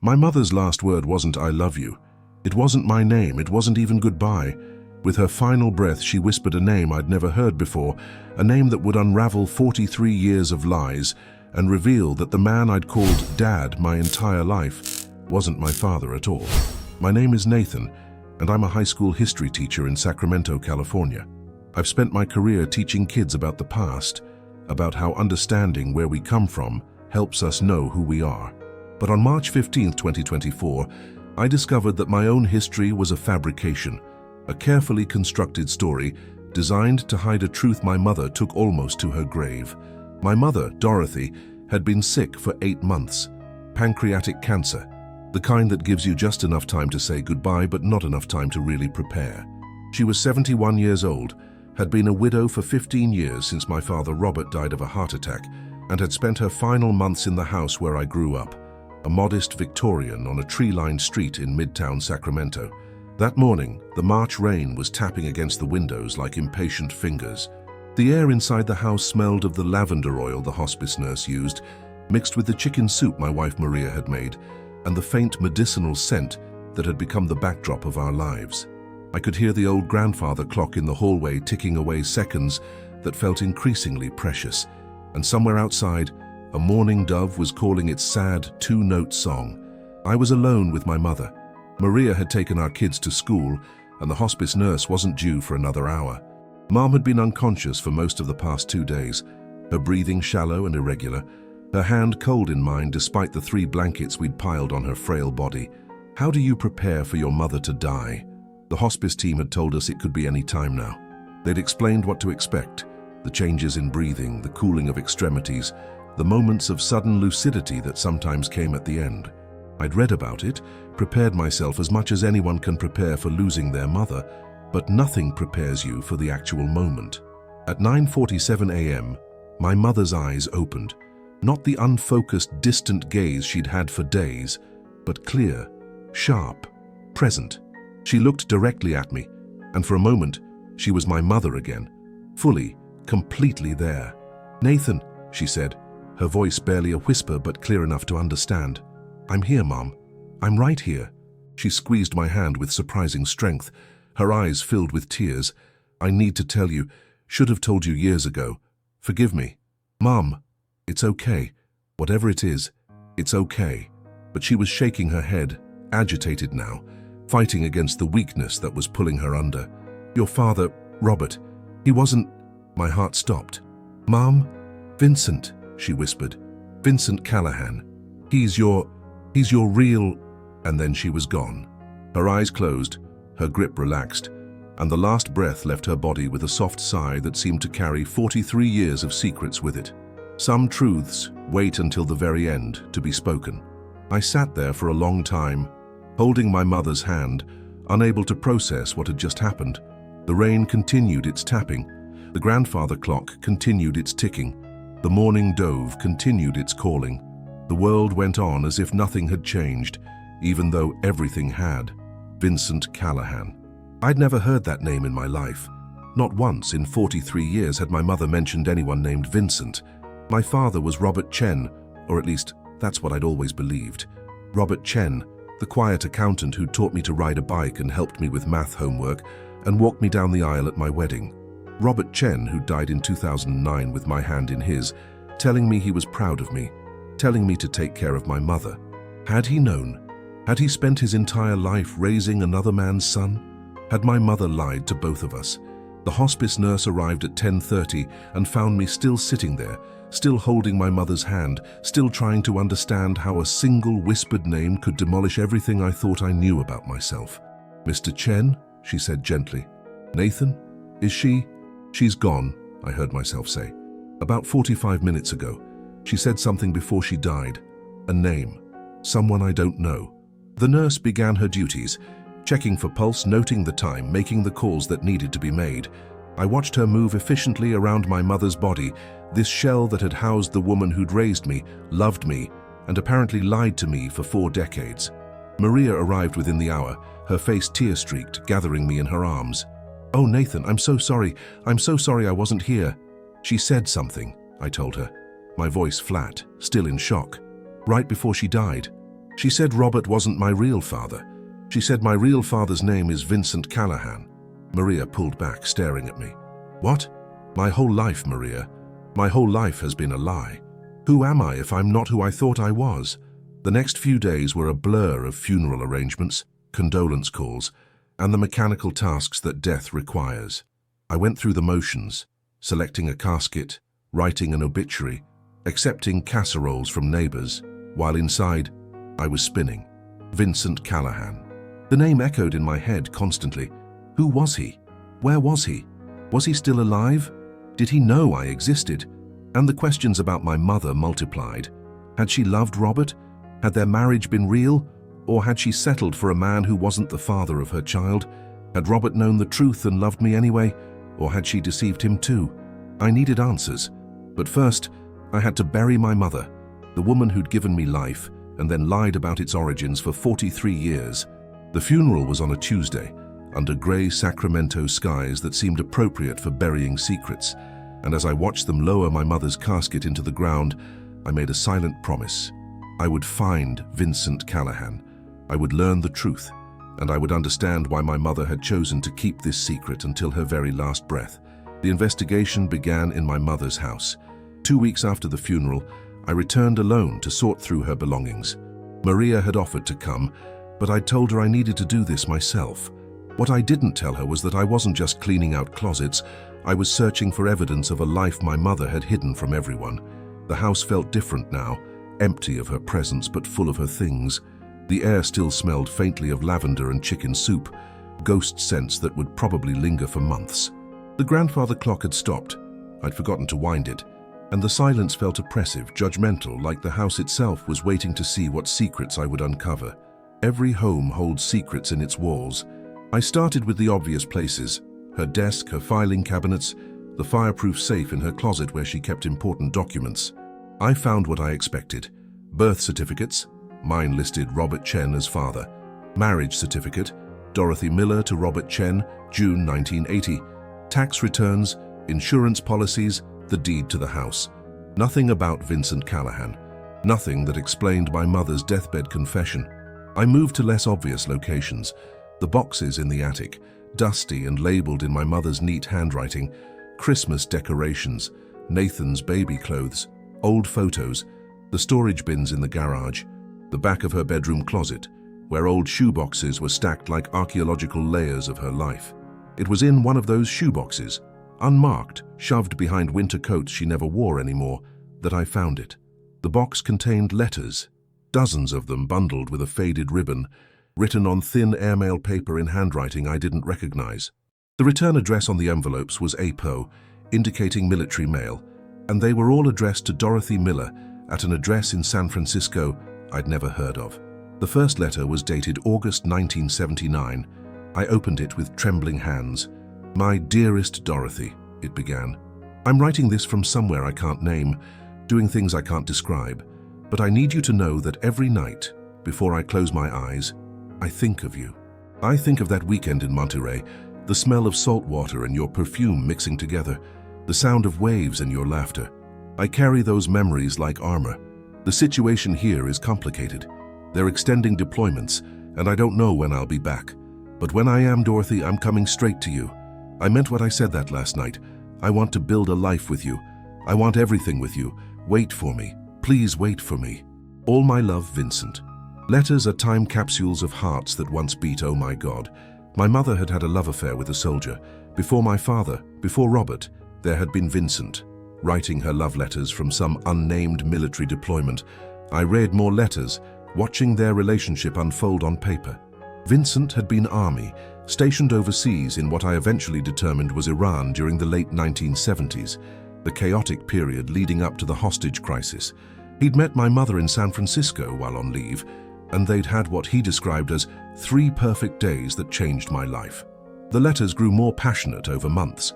My mother's last word wasn't "I love you." It wasn't my name, it wasn't even goodbye. With her final breath, she whispered a name I'd never heard before, a name that would unravel 43 years of lies and reveal that the man I'd called Dad my entire life wasn't my father at all. My name is Nathan, and I'm a high school history teacher in Sacramento, California. I've spent my career teaching kids about the past, about how understanding where we come from helps us know who we are. But on March 15, 2024, I discovered that my own history was a fabrication, a carefully constructed story designed to hide a truth my mother took almost to her grave. My mother, Dorothy, had been sick for 8 months. Pancreatic cancer, the kind that gives you just enough time to say goodbye but not enough time to really prepare. She was 71 years old, had been a widow for 15 years since my father Robert died of a heart attack, and had spent her final months in the house where I grew up, a modest Victorian on a tree-lined street in Midtown Sacramento. That morning, the March rain was tapping against the windows like impatient fingers. The air inside the house smelled of the lavender oil the hospice nurse used, mixed with the chicken soup my wife Maria had made, and the faint medicinal scent that had become the backdrop of our lives. I could hear the old grandfather clock in the hallway ticking away seconds that felt increasingly precious, and somewhere outside, a mourning dove was calling its sad two-note song. I was alone with my mother. Maria had taken our kids to school, and the hospice nurse wasn't due for another hour. Mom had been unconscious for most of the past 2 days, her breathing shallow and irregular, her hand cold in mine despite the 3 blankets we'd piled on her frail body. How do you prepare for your mother to die? The hospice team had told us it could be any time now. They'd explained what to expect, the changes in breathing, the cooling of extremities, the moments of sudden lucidity that sometimes came at the end. I'd read about it, prepared myself as much as anyone can prepare for losing their mother, but nothing prepares you for the actual moment. At 9:47 a.m., my mother's eyes opened. Not the unfocused, distant gaze she'd had for days, but clear, sharp, present. She looked directly at me, and for a moment, she was my mother again, fully, completely there. "Nathan," she said, her voice barely a whisper but clear enough to understand. "I'm here, Mom. I'm right here." She squeezed my hand with surprising strength, her eyes filled with tears. "I need to tell you, should have told you years ago. Forgive me." "Mom, it's okay. Whatever it is, it's okay." But she was shaking her head, agitated now, fighting against the weakness that was pulling her under. "Your father, Robert, he wasn't..." My heart stopped. "Mom, Vincent," she whispered. "Vincent Callahan. He's your real..." And then she was gone. Her eyes closed, her grip relaxed, and the last breath left her body with a soft sigh that seemed to carry 43 years of secrets with it. Some truths wait until the very end to be spoken. I sat there for a long time, holding my mother's hand, unable to process what had just happened. The rain continued its tapping, the grandfather clock continued its ticking, the morning dove continued its calling. The world went on as if nothing had changed, even though everything had. Vincent Callahan. I'd never heard that name in my life. Not once in 43 years had my mother mentioned anyone named Vincent. My father was Robert Chen, or at least that's what I'd always believed. Robert Chen, the quiet accountant who taught me to ride a bike and helped me with math homework and walked me down the aisle at my wedding. Robert Chen, who died in 2009 with my hand in his, telling me he was proud of me, telling me to take care of my mother. Had he known? Had he spent his entire life raising another man's son? Had my mother lied to both of us? The hospice nurse arrived at 10:30 and found me still sitting there, still holding my mother's hand, still trying to understand how a single whispered name could demolish everything I thought I knew about myself. "Mr. Chen," she said gently. "Nathan? Is she?" "She's gone," I heard myself say. "About 45 minutes ago. She said something before she died. A name. Someone I don't know." The nurse began her duties, checking for pulse, noting the time, making the calls that needed to be made. I watched her move efficiently around my mother's body, this shell that had housed the woman who'd raised me, loved me, and apparently lied to me for 4 decades. Maria arrived within the hour, her face tear-streaked, gathering me in her arms. "Oh, Nathan, I'm so sorry. I'm so sorry I wasn't here." "She said something," I told her, my voice flat, still in shock. "Right before she died." She said Robert wasn't my real father. She said my real father's name is Vincent Callahan. Maria pulled back, staring at me. What? My whole life, Maria. My whole life has been a lie. Who am I if I'm not who I thought I was? The next few days were a blur of funeral arrangements, condolence calls, and the mechanical tasks that death requires. I went through the motions, selecting a casket, writing an obituary, accepting casseroles from neighbors, while inside, I was spinning. Vincent Callahan. The name echoed in my head constantly. Who was he? Where was he? Was he still alive? Did he know I existed? And the questions about my mother multiplied. Had she loved Robert? Had their marriage been real? Or had she settled for a man who wasn't the father of her child? Had Robert known the truth and loved me anyway? Or had she deceived him too? I needed answers. But first, I had to bury my mother, the woman who'd given me life and then lied about its origins for 43 years. The funeral was on a Tuesday, under grey Sacramento skies that seemed appropriate for burying secrets, and as I watched them lower my mother's casket into the ground, I made a silent promise. I would find Vincent Callahan. I would learn the truth, and I would understand why my mother had chosen to keep this secret until her very last breath. The investigation began in my mother's house. 2 weeks after the funeral, I returned alone to sort through her belongings. Maria had offered to come, but I told her I needed to do this myself. What I didn't tell her was that I wasn't just cleaning out closets, I was searching for evidence of a life my mother had hidden from everyone. The house felt different now, empty of her presence but full of her things. The air still smelled faintly of lavender and chicken soup, ghost scents that would probably linger for months. The grandfather clock had stopped. I'd forgotten to wind it, and the silence felt oppressive, judgmental, like the house itself was waiting to see what secrets I would uncover. Every home holds secrets in its walls. I started with the obvious places: her desk, her filing cabinets, the fireproof safe in her closet where she kept important documents. I found what I expected. Birth certificates, mine listed Robert Chen as father. Marriage certificate, Dorothy Miller to Robert Chen, June 1980. Tax returns, insurance policies, the deed to the house. Nothing about Vincent Callahan. Nothing that explained my mother's deathbed confession. I moved to less obvious locations. The boxes in the attic, dusty and labeled in my mother's neat handwriting, Christmas decorations, Nathan's baby clothes, old photos, the storage bins in the garage, the back of her bedroom closet, where old shoeboxes were stacked like archaeological layers of her life. It was in one of those shoeboxes, unmarked, shoved behind winter coats she never wore anymore, that I found it. The box contained letters, dozens of them bundled with a faded ribbon, written on thin airmail paper in handwriting I didn't recognize. The return address on the envelopes was APO, indicating military mail, and they were all addressed to Dorothy Miller at an address in San Francisco I'd never heard of. The first letter was dated August 1979. I opened it with trembling hands. "My dearest Dorothy," it began. "I'm writing this from somewhere I can't name, doing things I can't describe, but I need you to know that every night, before I close my eyes, I think of you. I think of that weekend in Monterey, the smell of salt water and your perfume mixing together, the sound of waves and your laughter. I carry those memories like armor. The situation here is complicated. They're extending deployments, and I don't know when I'll be back. But when I am, Dorothy, I'm coming straight to you. I meant what I said that last night. I want to build a life with you. I want everything with you. Wait for me. Please wait for me. All my love, Vincent." Letters are time capsules of hearts that once beat, oh my God. My mother had had a love affair with a soldier. Before my father, before Robert, there had been Vincent, writing her love letters from some unnamed military deployment. I read more letters, watching their relationship unfold on paper. Vincent had been Army, stationed overseas in what I eventually determined was Iran during the late 1970s, the chaotic period leading up to the hostage crisis. He'd met my mother in San Francisco while on leave, and they'd had what he described as 3 perfect days that changed my life. The letters grew more passionate over months.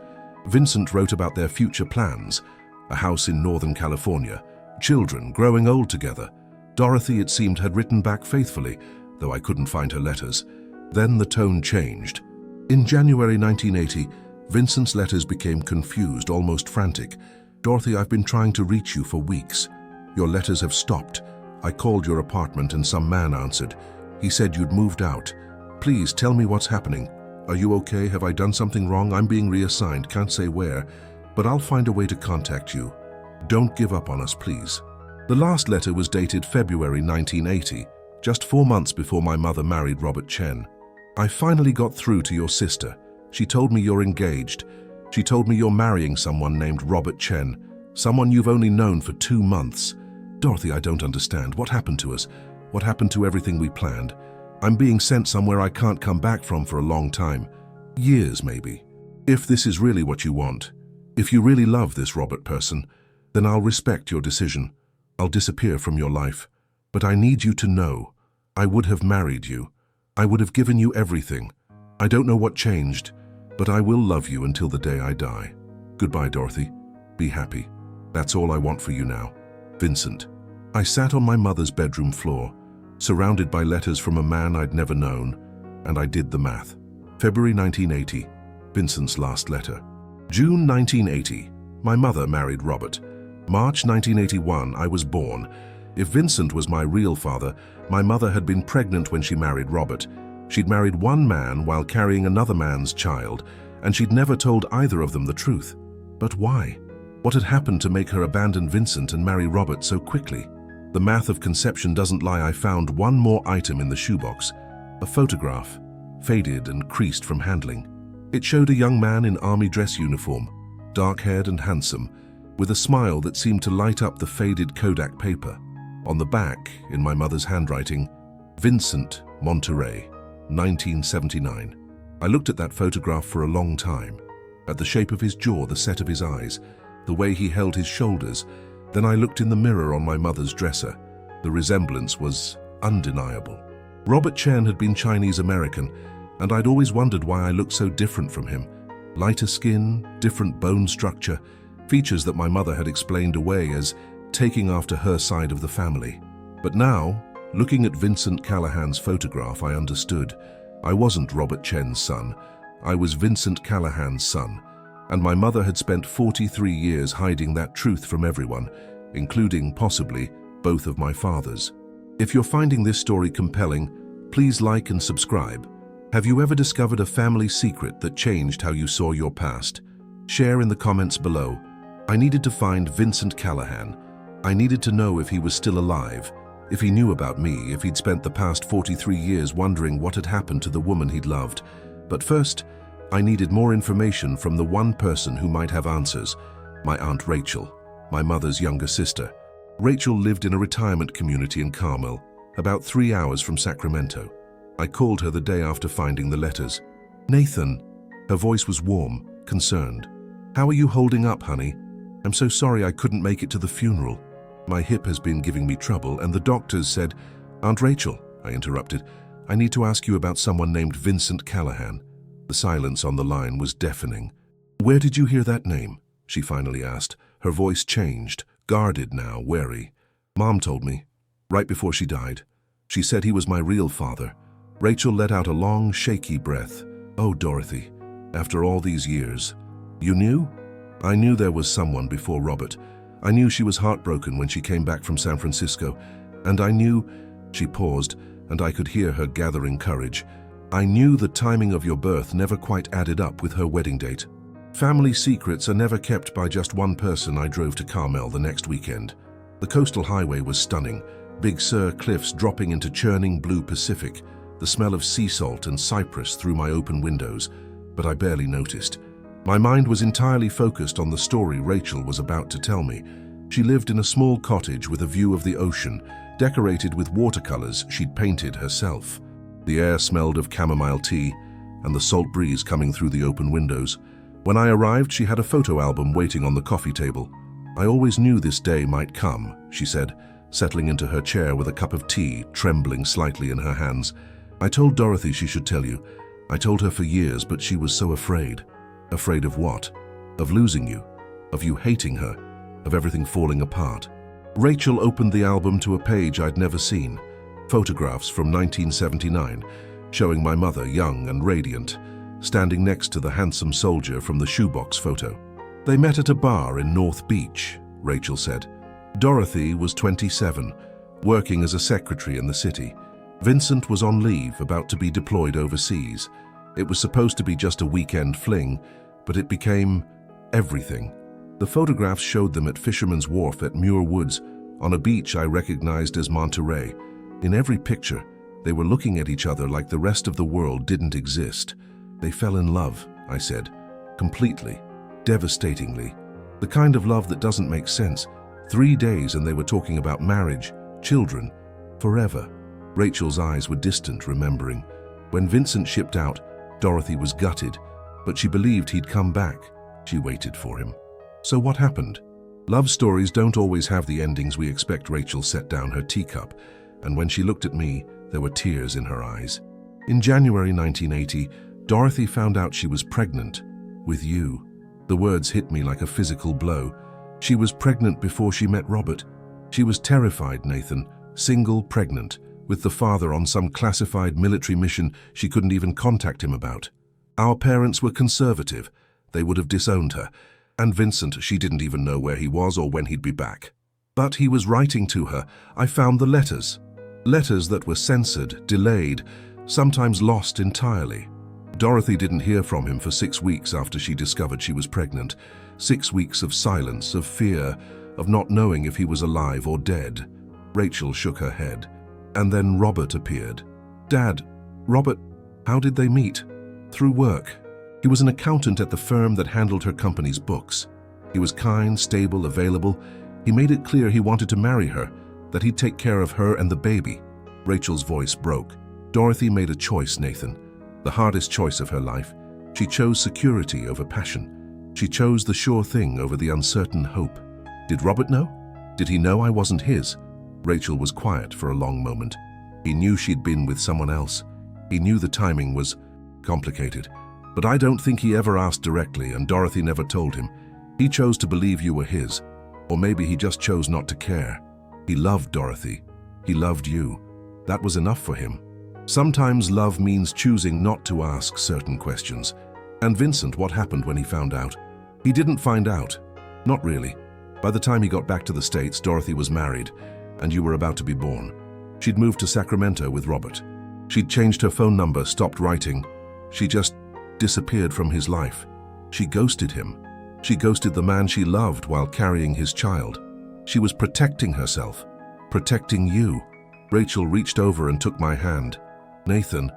Vincent wrote about their future plans, a house in Northern California, children growing old together. Dorothy, it seemed, had written back faithfully, though I couldn't find her letters. Then the tone changed. In January 1980, Vincent's letters became confused, almost frantic. "Dorothy, I've been trying to reach you for weeks. Your letters have stopped. I called your apartment and some man answered. He said you'd moved out. Please tell me what's happening. Are you okay? Have I done something wrong? I'm being reassigned, can't say where, but I'll find a way to contact you. Don't give up on us, please. The last letter was dated February 1980, just 4 months before my mother married Robert Chen. I finally got through to your sister. She told me you're engaged. She told me you're marrying someone named Robert Chen, someone you've only known for 2 months. Dorothy, I don't understand. What happened to us? What happened to everything we planned? I'm being sent somewhere I can't come back from for a long time. Years, maybe. If this is really what you want, if you really love this Robert person, then I'll respect your decision. I'll disappear from your life. But I need you to know, I would have married you. I would have given you everything. I don't know what changed, but I will love you until the day I die. Goodbye, Dorothy. Be happy. That's all I want for you now. Vincent. I sat on my mother's bedroom floor, surrounded by letters from a man I'd never known, and I did the math. February 1980, Vincent's last letter. June 1980, my mother married Robert. March 1981, I was born. If Vincent was my real father, my mother had been pregnant when she married Robert. She'd married one man while carrying another man's child, and she'd never told either of them the truth. But why? What had happened to make her abandon Vincent and marry Robert so quickly? The math of conception doesn't lie. I found one more item in the shoebox, a photograph, faded and creased from handling. It showed a young man in army dress uniform, dark-haired and handsome, with a smile that seemed to light up the faded Kodak paper. On the back, in my mother's handwriting, Vincent Monterey, 1979. I looked at that photograph for a long time, at the shape of his jaw, the set of his eyes, the way he held his shoulders. Then I looked in the mirror on my mother's dresser. The resemblance was undeniable. Robert Chen had been Chinese-American, and I'd always wondered why I looked so different from him. Lighter skin, different bone structure, features that my mother had explained away as taking after her side of the family. But now, looking at Vincent Callahan's photograph, I understood. I wasn't Robert Chen's son. I was Vincent Callahan's son. And my mother had spent 43 years hiding that truth from everyone, including, possibly, both of my fathers. If you're finding this story compelling, please like and subscribe. Have you ever discovered a family secret that changed how you saw your past? Share in the comments below. I needed to find Vincent Callahan. I needed to know if he was still alive, if he knew about me, if he'd spent the past 43 years wondering what had happened to the woman he'd loved. But first, I needed more information from the one person who might have answers, my Aunt Rachel, my mother's younger sister. Rachel lived in a retirement community in Carmel, about 3 hours from Sacramento. I called her the day after finding the letters. Nathan. Her voice was warm, concerned. How are you holding up, honey? I'm so sorry I couldn't make it to the funeral. My hip has been giving me trouble, and the doctors said, Aunt Rachel, I interrupted, I need to ask you about someone named Vincent Callahan. The silence on the line was deafening. Where did you hear that name? She finally asked. Her voice changed, guarded now, wary. Mom told me, right before she died. She said he was my real father. Rachel let out a long, shaky breath. Oh, Dorothy, after all these years. You knew? I knew there was someone before Robert. I knew she was heartbroken when she came back from San Francisco. And I knew... She paused, and I could hear her gathering courage. I knew the timing of your birth never quite added up with her wedding date. Family secrets are never kept by just one person. I drove to Carmel the next weekend. The coastal highway was stunning, Big Sur cliffs dropping into churning blue Pacific, the smell of sea salt and cypress through my open windows, but I barely noticed. My mind was entirely focused on the story Rachel was about to tell me. She lived in a small cottage with a view of the ocean, decorated with watercolors she'd painted herself. The air smelled of chamomile tea and the salt breeze coming through the open windows. When I arrived, she had a photo album waiting on the coffee table. I always knew this day might come, she said, settling into her chair with a cup of tea, trembling slightly in her hands. I told Dorothy she should tell you. I told her for years, but she was so afraid. Afraid of what? Of losing you, of you hating her, of everything falling apart. Rachel opened the album to a page I'd never seen. Photographs from 1979, showing my mother young and radiant, standing next to the handsome soldier from the shoebox photo. They met at a bar in North Beach, Rachel said. Dorothy was 27, working as a secretary in the city. Vincent was on leave, about to be deployed overseas. It was supposed to be just a weekend fling, but it became everything. The photographs showed them at Fisherman's Wharf at Muir Woods, on a beach I recognized as Monterey. In every picture, they were looking at each other like the rest of the world didn't exist. They fell in love, I said, completely, devastatingly. The kind of love that doesn't make sense. 3 days and they were talking about marriage, children, forever. Rachel's eyes were distant, remembering. When Vincent shipped out, Dorothy was gutted, but she believed he'd come back. She waited for him. So what happened? Love stories don't always have the endings we expect. Rachel set down her teacup, and when she looked at me, there were tears in her eyes. In January 1980, Dorothy found out she was pregnant. With you. The words hit me like a physical blow. She was pregnant before she met Robert. She was terrified, Nathan, single, pregnant, with the father on some classified military mission she couldn't even contact him about. Our parents were conservative. They would have disowned her. And Vincent, she didn't even know where he was or when he'd be back. But he was writing to her. I found the letters. Letters that were censored, delayed, sometimes lost entirely. Dorothy didn't hear from him for 6 weeks after she discovered she was pregnant. 6 weeks of silence, of fear, of not knowing if he was alive or dead. Rachel shook her head. And then Robert appeared. Dad, Robert, how did they meet? Through work. He was an accountant at the firm that handled her company's books. He was kind, stable, available. He made it clear he wanted to marry her, that he'd take care of her and the baby. Rachel's voice broke. Dorothy made a choice, Nathan. The hardest choice of her life. She chose security over passion. She chose the sure thing over the uncertain hope. Did Robert know? Did he know I wasn't his? Rachel was quiet for a long moment. He knew she'd been with someone else. He knew the timing was complicated. But I don't think he ever asked directly, and Dorothy never told him. He chose to believe you were his. Or maybe he just chose not to care. He loved Dorothy. He loved you. That was enough for him. Sometimes love means choosing not to ask certain questions. And Vincent, what happened when he found out? He didn't find out. Not really. By the time he got back to the States, Dorothy was married, and you were about to be born. She'd moved to Sacramento with Robert. She'd changed her phone number, stopped writing. She just disappeared from his life. She ghosted him. She ghosted the man she loved while carrying his child. She was protecting herself, protecting you. Rachel reached over and took my hand. Nathan,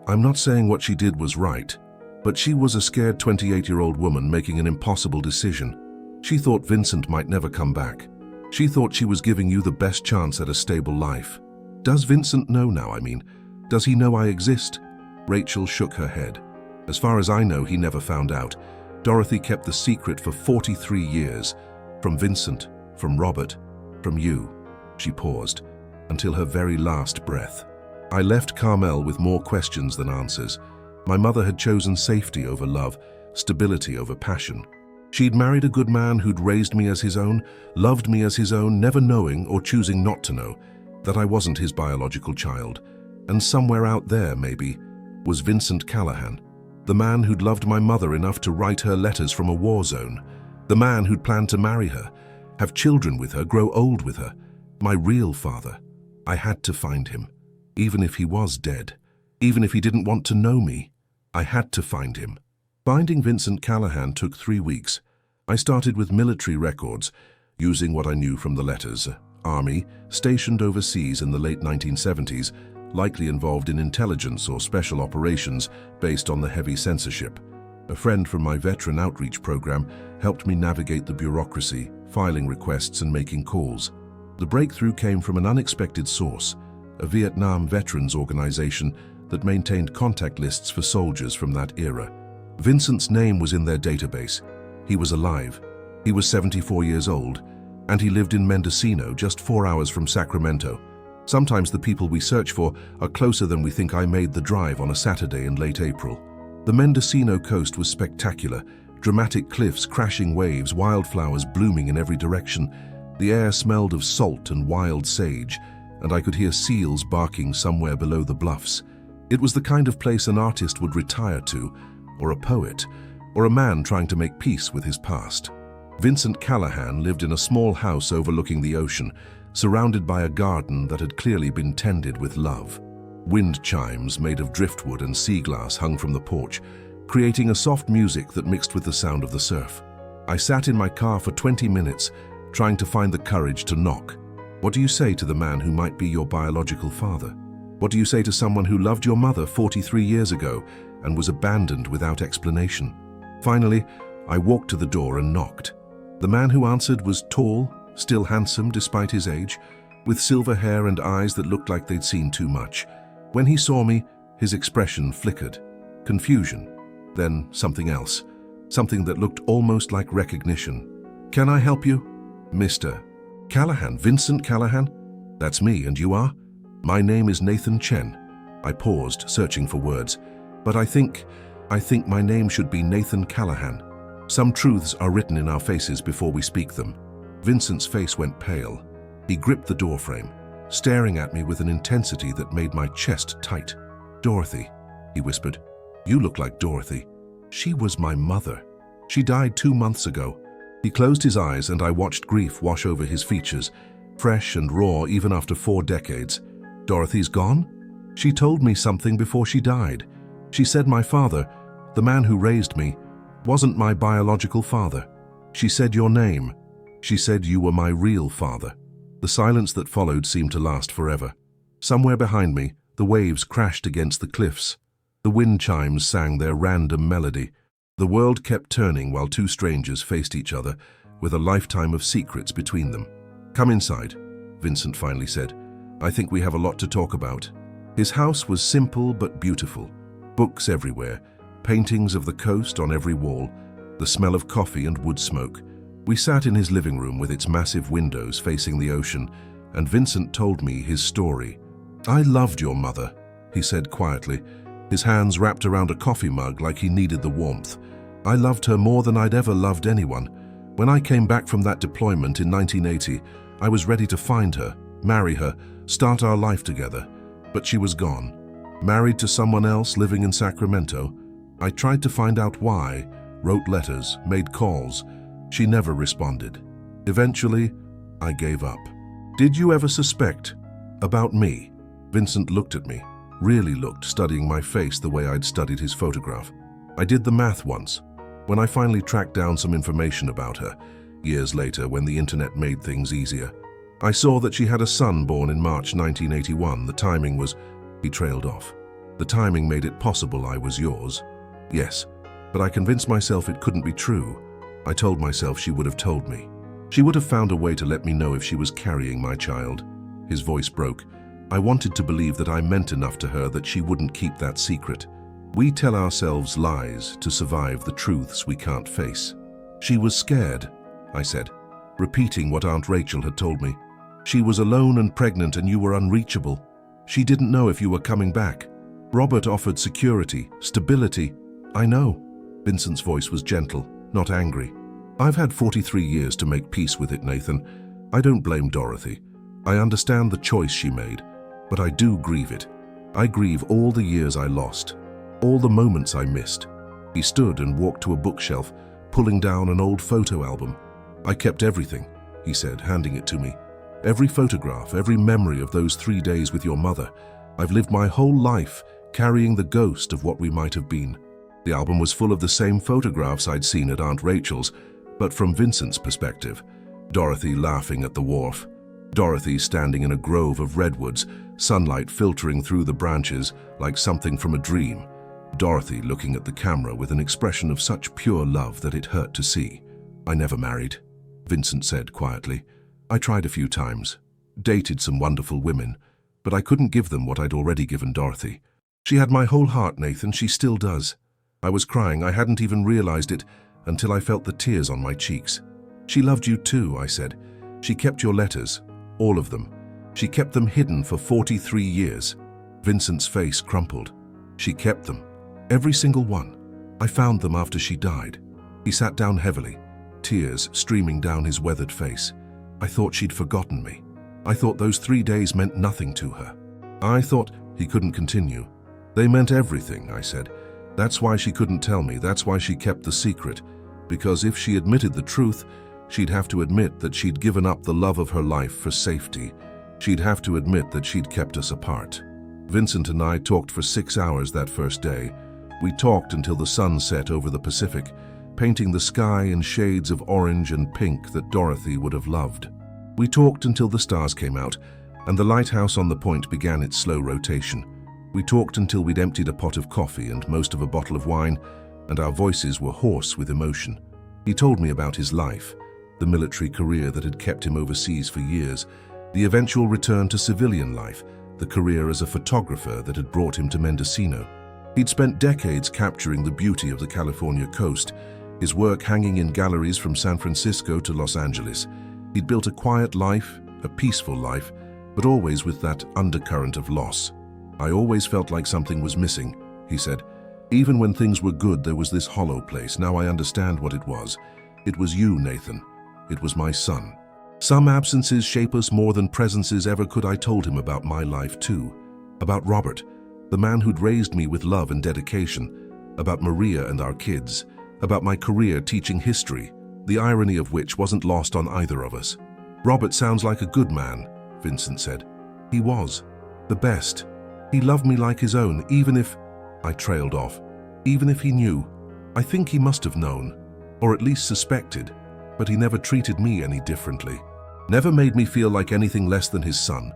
I'm not saying what she did was right, but she was a scared 28-year-old woman making an impossible decision. She thought Vincent might never come back. She thought she was giving you the best chance at a stable life. Does Vincent know now, I mean? Does he know I exist? Rachel shook her head. As far as I know, he never found out. Dorothy kept the secret for 43 years. From Vincent, from Robert, from you. She paused, until her very last breath. I left Carmel with more questions than answers. My mother had chosen safety over love, stability over passion. She'd married a good man who'd raised me as his own, loved me as his own, never knowing or choosing not to know that I wasn't his biological child. And somewhere out there, maybe, was Vincent Callahan. The man who'd loved my mother enough to write her letters from a war zone. The man who'd planned to marry her, have children with her, grow old with her. My real father. I had to find him. Even if he was dead. Even if he didn't want to know me. I had to find him. Finding Vincent Callahan took 3 weeks. I started with military records, using what I knew from the letters. Army, stationed overseas in the late 1970s, likely involved in intelligence or special operations based on the heavy censorship. A friend from my veteran outreach program helped me navigate the bureaucracy, filing requests and making calls. The breakthrough came from an unexpected source, a Vietnam veterans organization that maintained contact lists for soldiers from that era. Vincent's name was in their database. He was alive. He was 74 years old, and he lived in Mendocino, just 4 hours from Sacramento. Sometimes the people we search for are closer than we think. I made the drive on a Saturday in late April. The Mendocino coast was spectacular, dramatic cliffs, crashing waves, wildflowers blooming in every direction. The air smelled of salt and wild sage, and I could hear seals barking somewhere below the bluffs. It was the kind of place an artist would retire to, or a poet, or a man trying to make peace with his past. Vincent Callahan lived in a small house overlooking the ocean, surrounded by a garden that had clearly been tended with love. Wind chimes made of driftwood and sea glass hung from the porch, creating a soft music that mixed with the sound of the surf. I sat in my car for 20 minutes, trying to find the courage to knock. What do you say to the man who might be your biological father? What do you say to someone who loved your mother 43 years ago and was abandoned without explanation? Finally, I walked to the door and knocked. The man who answered was tall, still handsome despite his age, with silver hair and eyes that looked like they'd seen too much. When he saw me, his expression flickered. Confusion, then something else. Something that looked almost like recognition. "Can I help you?" "Mr. Callahan, Vincent Callahan?" "That's me, and you are?" "My name is Nathan Chen." I paused, searching for words. "But I think my name should be Nathan Callahan. Some truths are written in our faces before we speak them." Vincent's face went pale. He gripped the doorframe, staring at me with an intensity that made my chest tight. "Dorothy," he whispered. "You look like Dorothy. She was my mother. She died 2 months ago." He closed his eyes and I watched grief wash over his features, fresh and raw even after 4 decades. "Dorothy's gone? She told me something before she died. She said my father, the man who raised me, wasn't my biological father. She said your name. She said you were my real father." The silence that followed seemed to last forever. Somewhere behind me, the waves crashed against the cliffs. The wind chimes sang their random melody. The world kept turning while 2 strangers faced each other, with a lifetime of secrets between them. "Come inside," Vincent finally said. "I think we have a lot to talk about." His house was simple but beautiful. Books everywhere, paintings of the coast on every wall, the smell of coffee and wood smoke. We sat in his living room with its massive windows facing the ocean, and Vincent told me his story. "I loved your mother," he said quietly, his hands wrapped around a coffee mug like he needed the warmth. "I loved her more than I'd ever loved anyone. When I came back from that deployment in 1980, I was ready to find her, marry her, start our life together. But she was gone. Married to someone else living in Sacramento. I tried to find out why, wrote letters, made calls. She never responded. Eventually, I gave up." "Did you ever suspect about me?" Vincent looked at me, really looked, studying my face the way I'd studied his photograph. "I did the math once. When I finally tracked down some information about her, years later when the internet made things easier, I saw that she had a son born in March 1981. The timing was..." He trailed off. "The timing made it possible I was yours." "Yes, but I convinced myself it couldn't be true. I told myself she would have told me. She would have found a way to let me know if she was carrying my child." His voice broke. "I wanted to believe that I meant enough to her that she wouldn't keep that secret. We tell ourselves lies to survive the truths we can't face." "She was scared," I said, repeating what Aunt Rachel had told me. "She was alone and pregnant and you were unreachable. She didn't know if you were coming back. Robert offered security, stability." "I know." Vincent's voice was gentle, not angry. "I've had 43 years to make peace with it, Nathan. I don't blame Dorothy. I understand the choice she made, but I do grieve it. I grieve all the years I lost, all the moments I missed." He stood and walked to a bookshelf, pulling down an old photo album. "I kept everything," he said, handing it to me. "Every photograph, every memory of those 3 days with your mother. I've lived my whole life carrying the ghost of what we might have been." The album was full of the same photographs I'd seen at Aunt Rachel's, but from Vincent's perspective. Dorothy laughing at the wharf. Dorothy standing in a grove of redwoods, sunlight filtering through the branches like something from a dream. Dorothy looking at the camera with an expression of such pure love that it hurt to see. "I never married," Vincent said quietly. "I tried a few times, dated some wonderful women, but I couldn't give them what I'd already given Dorothy. She had my whole heart, Nathan, she still does." I was crying. I hadn't even realized it until I felt the tears on my cheeks. "She loved you too," I said. "She kept your letters, all of them. She kept them hidden for 43 years. Vincent's face crumpled. "She kept them. Every single one. I found them after she died." He sat down heavily, tears streaming down his weathered face. "I thought she'd forgotten me. I thought those 3 days meant nothing to her. I thought..." He couldn't continue. "They meant everything," I said. "That's why she couldn't tell me. That's why she kept the secret. Because if she admitted the truth, She'd have to admit that she'd given up the love of her life for safety. She'd have to admit that she'd kept us apart. Vincent and I talked for 6 hours that first day. We talked until the sun set over the Pacific, painting the sky in shades of orange and pink that Dorothy would have loved. We talked until the stars came out, and the lighthouse on the point began its slow rotation. We talked until we'd emptied a pot of coffee and most of a bottle of wine, and our voices were hoarse with emotion. He told me about his life, the military career that had kept him overseas for years, the eventual return to civilian life, the career as a photographer that had brought him to Mendocino. He'd spent decades capturing the beauty of the California coast, his work hanging in galleries from San Francisco to Los Angeles. He'd built a quiet life, a peaceful life, but always with that undercurrent of loss. "I always felt like something was missing," he said. "Even when things were good, there was this hollow place. Now I understand what it was. It was you, Nathan. It was my son. Some absences shape us more than presences ever could." I told him about my life too. About Robert, the man who'd raised me with love and dedication. About Maria and our kids. About my career teaching history, the irony of which wasn't lost on either of us. "Robert sounds like a good man," Vincent said. "He was. The best. He loved me like his own, even if—" I trailed off. "Even if he knew. I think he must have known, or at least suspected, but he never treated me any differently. Never made me feel like anything less than his son."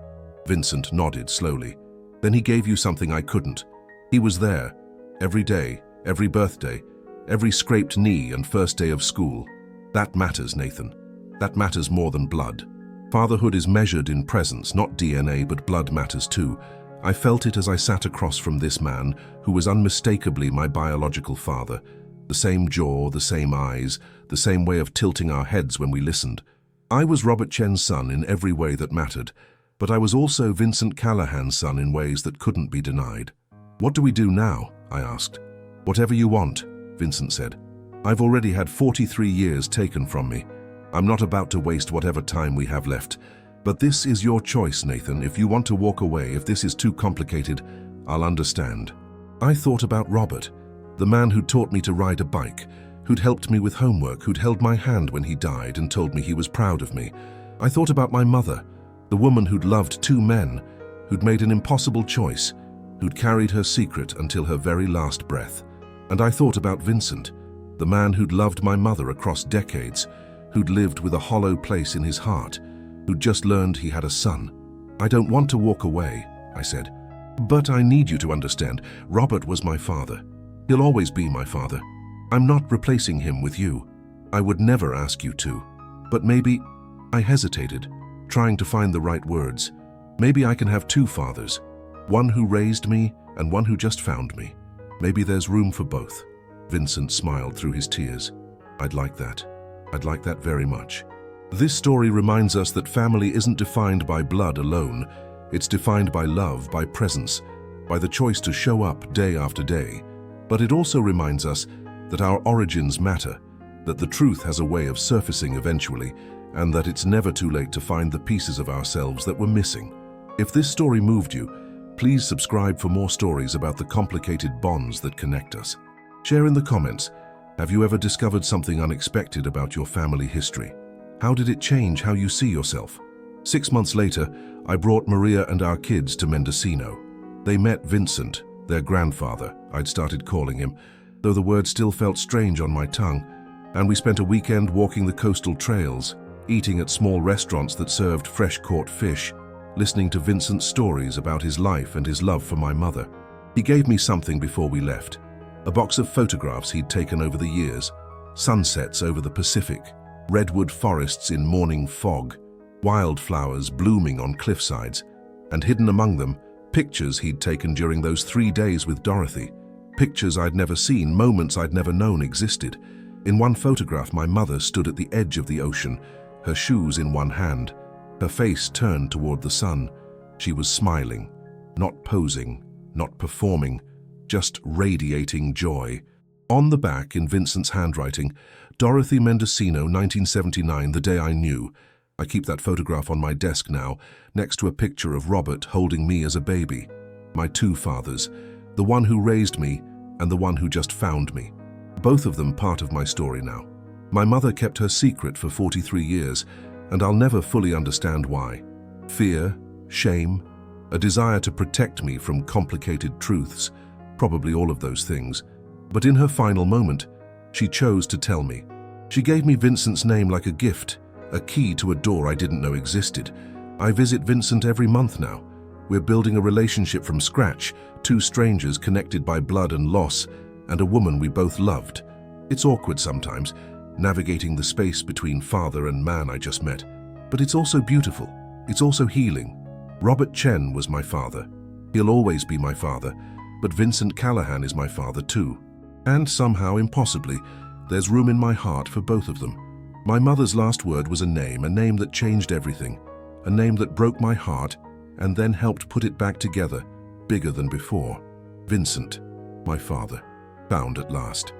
Vincent nodded slowly. "Then he gave you something I couldn't. He was there, every day, every birthday, every scraped knee and first day of school. That matters, Nathan. That matters more than blood. Fatherhood is measured in presence, not DNA, but blood matters too. I felt it as I sat across from this man who was unmistakably my biological father. The same jaw, the same eyes, the same way of tilting our heads when we listened. I was Robert Chen's son in every way that mattered, but I was also Vincent Callahan's son in ways that couldn't be denied. "What do we do now?" I asked. "Whatever you want," Vincent said. "I've already had 43 years taken from me. I'm not about to waste whatever time we have left. But this is your choice, Nathan. If you want to walk away, if this is too complicated, I'll understand." I thought about Robert, the man who'd taught me to ride a bike, who'd helped me with homework, who'd held my hand when he died and told me he was proud of me. I thought about my mother, the woman who'd loved 2 men, who'd made an impossible choice, who'd carried her secret until her very last breath. And I thought about Vincent, the man who'd loved my mother across decades, who'd lived with a hollow place in his heart, who'd just learned he had a son. "I don't want to walk away," I said. "But I need you to understand, Robert was my father. He'll always be my father. I'm not replacing him with you. I would never ask you to. But maybe—" I hesitated, trying to find the right words. "Maybe I can have 2 fathers, one who raised me and one who just found me. Maybe there's room for both." Vincent smiled through his tears. "I'd like that. I'd like that very much." This story reminds us that family isn't defined by blood alone. It's defined by love, by presence, by the choice to show up day after day. But it also reminds us that our origins matter, that the truth has a way of surfacing eventually, and that it's never too late to find the pieces of ourselves that were missing. If this story moved you, please subscribe for more stories about the complicated bonds that connect us. Share in the comments, have you ever discovered something unexpected about your family history? How did it change how you see yourself? 6 months later, I brought Maria and our kids to Mendocino. They met Vincent, their grandfather, I'd started calling him, though the word still felt strange on my tongue, and we spent a weekend walking the coastal trails, eating at small restaurants that served fresh-caught fish, listening to Vincent's stories about his life and his love for my mother. He gave me something before we left, a box of photographs he'd taken over the years, sunsets over the Pacific, redwood forests in morning fog, wildflowers blooming on cliffsides, and hidden among them, pictures he'd taken during those 3 days with Dorothy. Pictures I'd never seen, moments I'd never known existed. In one photograph, my mother stood at the edge of the ocean, her shoes in one hand, her face turned toward the sun. She was smiling, not posing, not performing, just radiating joy. On the back, in Vincent's handwriting, "Dorothy Mendocino, 1979, the day I knew." I keep that photograph on my desk now, next to a picture of Robert holding me as a baby. My 2 fathers, the one who raised me and the one who just found me. Both of them part of my story now. My mother kept her secret for 43 years, and I'll never fully understand why. Fear, shame, a desire to protect me from complicated truths, probably all of those things. But in her final moment, she chose to tell me. She gave me Vincent's name like a gift, a key to a door I didn't know existed. I visit Vincent every month now. We're building a relationship from scratch, two strangers connected by blood and loss, and a woman we both loved. It's awkward sometimes, navigating the space between father and man I just met. But it's also beautiful. It's also healing. Robert Chen was my father. He'll always be my father, but Vincent Callahan is my father too. And somehow, impossibly, there's room in my heart for both of them. My mother's last word was a name that changed everything, a name that broke my heart and then helped put it back together, bigger than before. Vincent, my father, found at last.